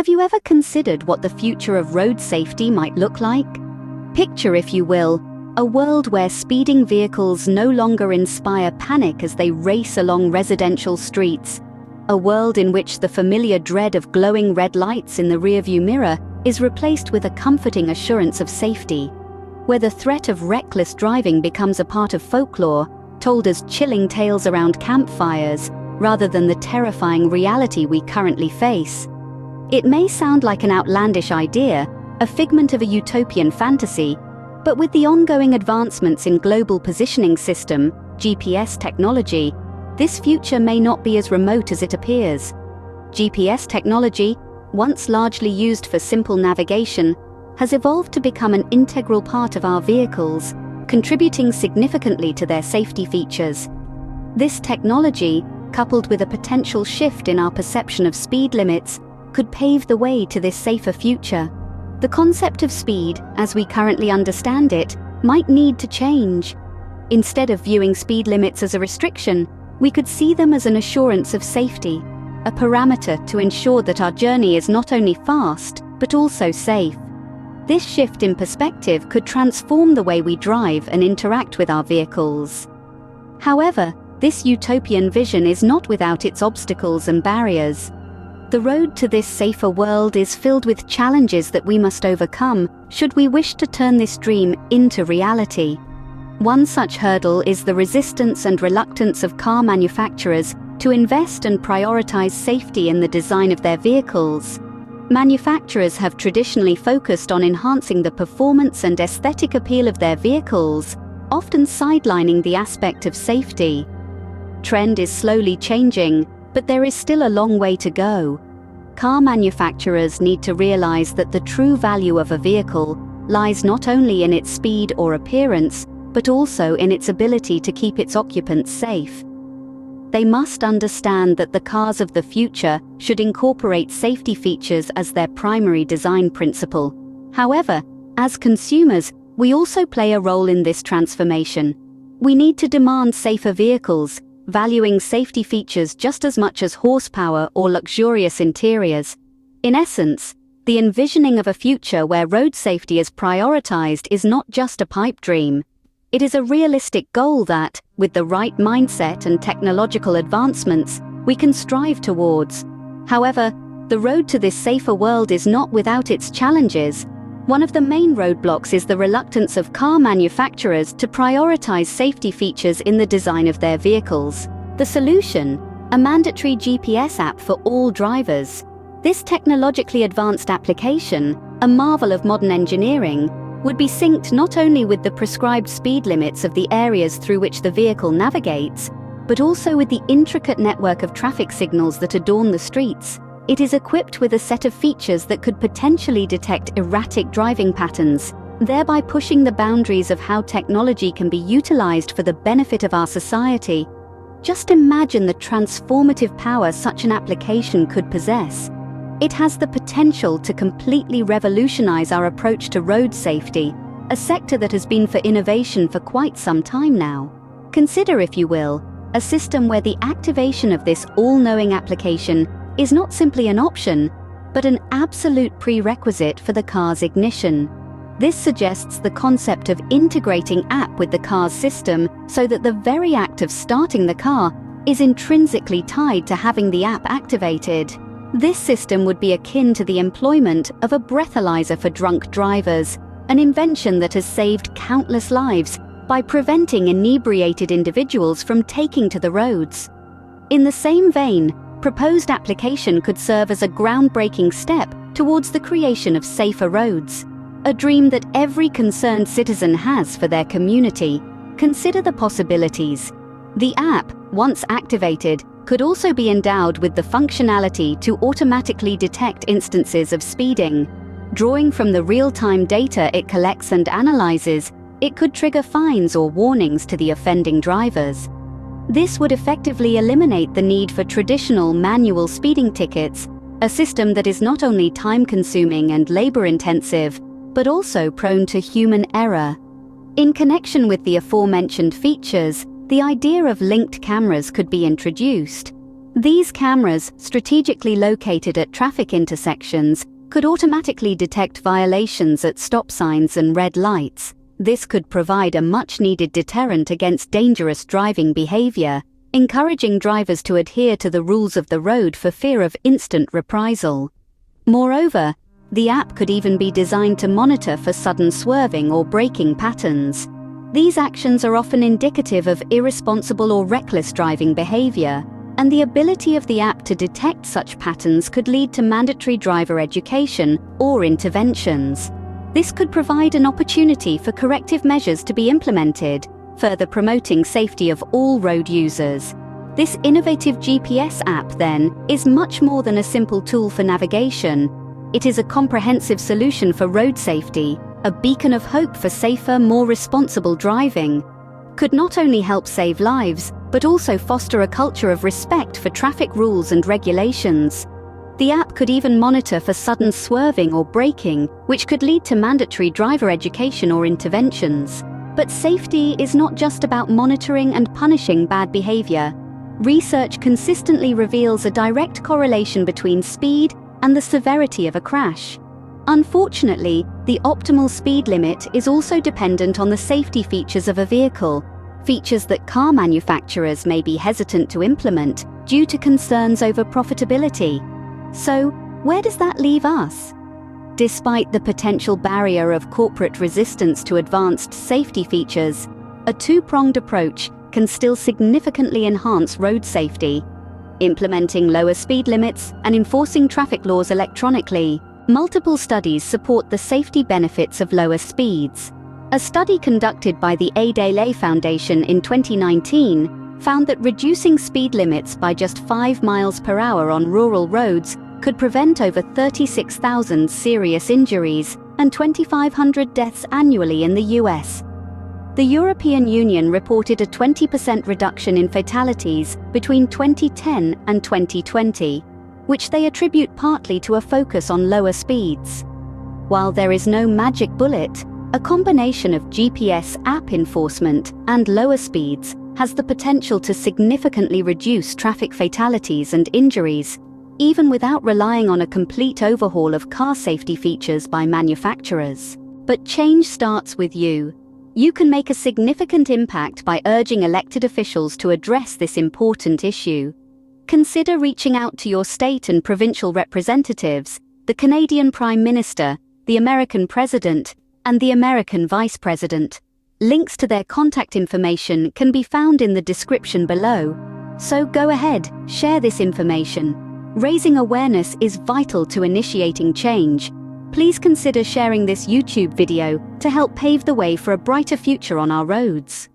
Have you ever considered what the future of road safety might look like? Picture, if you will, a world where speeding vehicles no longer inspire panic as they race along residential streets. A world in which the familiar dread of glowing red lights in the rearview mirror is replaced with a comforting assurance of safety. Where the threat of reckless driving becomes a part of folklore, told as chilling tales around campfires, rather than the terrifying reality we currently face. It may sound like an outlandish idea, a figment of a utopian fantasy, but with the ongoing advancements in global positioning system, GPS technology, this future may not be as remote as it appears. GPS technology, once largely used for simple navigation, has evolved to become an integral part of our vehicles, contributing significantly to their safety features. This technology, coupled with a potential shift in our perception of speed limits, could pave the way to this safer future. The concept of speed, as we currently understand it, might need to change. Instead of viewing speed limits as a restriction, we could see them as an assurance of safety, a parameter to ensure that our journey is not only fast, but also safe. This shift in perspective could transform the way we drive and interact with our vehicles. However, this utopian vision is not without its obstacles and barriers. The road to this safer world is filled with challenges that we must overcome should we wish to turn this dream into reality. One such hurdle is the resistance and reluctance of car manufacturers to invest and prioritize safety in the design of their vehicles. Manufacturers have traditionally focused on enhancing the performance and aesthetic appeal of their vehicles, often sidelining the aspect of safety. Trend is slowly changing, but there is still a long way to go. Car manufacturers need to realize that the true value of a vehicle lies not only in its speed or appearance, but also in its ability to keep its occupants safe. They must understand that the cars of the future should incorporate safety features as their primary design principle. However, as consumers, we also play a role in this transformation. We need to demand safer vehicles, valuing safety features just as much as horsepower or luxurious interiors. In essence, the envisioning of a future where road safety is prioritized is not just a pipe dream. It is a realistic goal that, with the right mindset and technological advancements, we can strive towards. However, the road to this safer world is not without its challenges. One of the main roadblocks is the reluctance of car manufacturers to prioritize safety features in the design of their vehicles. The solution: a mandatory GPS app for all drivers. This technologically advanced application, a marvel of modern engineering, would be synced not only with the prescribed speed limits of the areas through which the vehicle navigates, but also with the intricate network of traffic signals that adorn the streets. It is equipped with a set of features that could potentially detect erratic driving patterns, thereby pushing the boundaries of how technology can be utilized for the benefit of our society. Just imagine the transformative power such an application could possess. It has the potential to completely revolutionize our approach to road safety, a sector that has been for innovation for quite some time now. Consider, if you will, a system where the activation of this all-knowing application is not simply an option, but an absolute prerequisite for the car's ignition. This suggests the concept of integrating app with the car's system so that the very act of starting the car is intrinsically tied to having the app activated. This system would be akin to the employment of a breathalyzer for drunk drivers, an invention that has saved countless lives by preventing inebriated individuals from taking to the roads. In the same vein, proposed application could serve as a groundbreaking step towards the creation of safer roads, a dream that every concerned citizen has for their community. Consider the possibilities. The app, once activated, could also be endowed with the functionality to automatically detect instances of speeding. Drawing from the real-time data it collects and analyzes, it could trigger fines or warnings to the offending drivers. This would effectively eliminate the need for traditional manual speeding tickets, a system that is not only time-consuming and labor-intensive, but also prone to human error. In connection with the aforementioned features, the idea of linked cameras could be introduced. These cameras, strategically located at traffic intersections, could automatically detect violations at stop signs and red lights. This could provide a much-needed deterrent against dangerous driving behavior, encouraging drivers to adhere to the rules of the road for fear of instant reprisal. Moreover, the app could even be designed to monitor for sudden swerving or braking patterns. These actions are often indicative of irresponsible or reckless driving behavior, and the ability of the app to detect such patterns could lead to mandatory driver education or interventions. This could provide an opportunity for corrective measures to be implemented, further promoting safety of all road users. This innovative GPS app, then, is much more than a simple tool for navigation. It is a comprehensive solution for road safety, a beacon of hope for safer, more responsible driving. Could not only help save lives, but also foster a culture of respect for traffic rules and regulations. The app could even monitor for sudden swerving or braking, which could lead to mandatory driver education or interventions. But safety is not just about monitoring and punishing bad behavior. Research consistently reveals a direct correlation between speed and the severity of a crash. Unfortunately, the optimal speed limit is also dependent on the safety features of a vehicle, features that car manufacturers may be hesitant to implement due to concerns over profitability. So, where does that leave us? Despite the potential barrier of corporate resistance to advanced safety features, a two-pronged approach can still significantly enhance road safety. Implementing lower speed limits and enforcing traffic laws electronically, multiple studies support the safety benefits of lower speeds. A study conducted by the A. Foundation in 2019 found that reducing speed limits by just 5 miles per hour on rural roads could prevent over 36,000 serious injuries and 2,500 deaths annually in the US. The European Union reported a 20% reduction in fatalities between 2010 and 2020, which they attribute partly to a focus on lower speeds. While there is no magic bullet, a combination of GPS app enforcement and lower speeds has the potential to significantly reduce traffic fatalities and injuries, even without relying on a complete overhaul of car safety features by manufacturers. But change starts with you. You can make a significant impact by urging elected officials to address this important issue. Consider reaching out to your state and provincial representatives, the Canadian Prime Minister, the American President, and the American Vice President. Links to their contact information can be found in the description below. So go ahead, share this information. Raising awareness is vital to initiating change. Please consider sharing this YouTube video to help pave the way for a brighter future on our roads.